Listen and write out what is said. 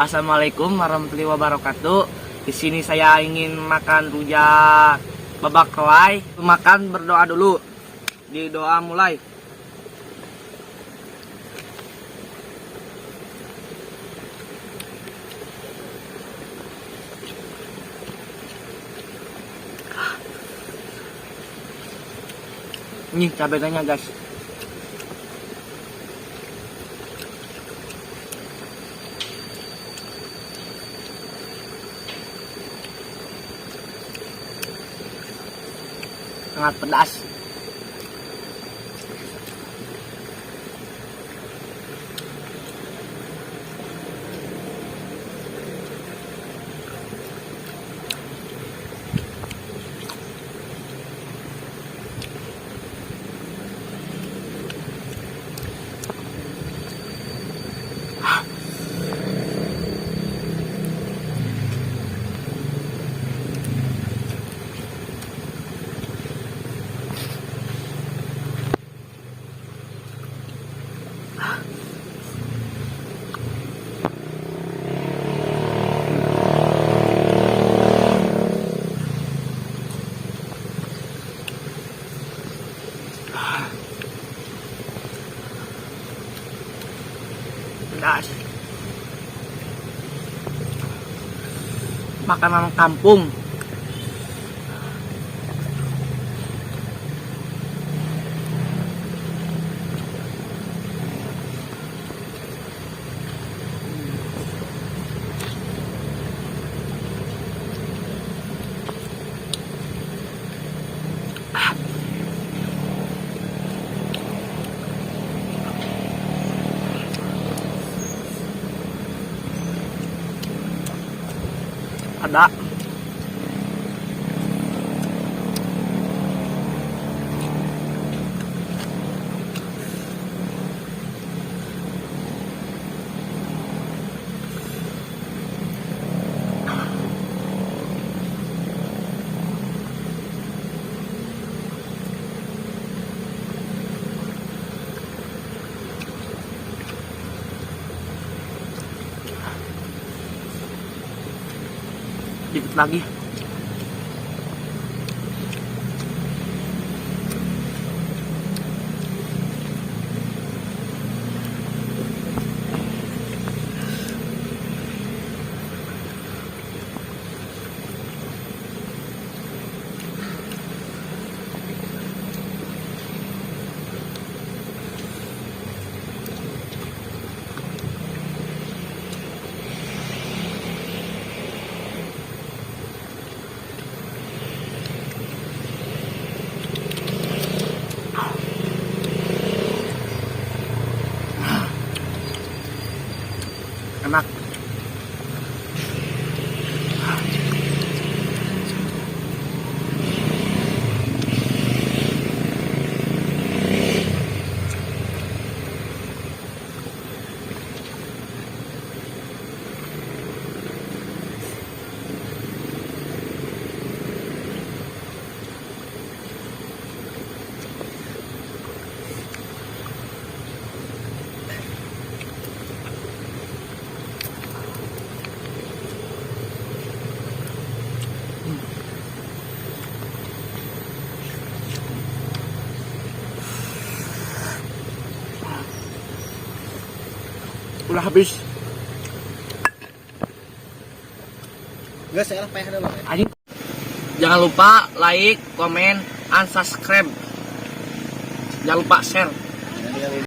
Assalamualaikum warahmatullahi wabarakatuh. Di sini saya ingin makan rujak babak kelai. Makan berdoa dulu. Di doa mulai. Ini cabenya guys. Sangat pedas. Pedas. Makanan kampung. Ada dikit lagi. Enak. Udah habis. Enggak, saya payah dulu. Jangan lupa like, komen, and subscribe. Jangan lupa share.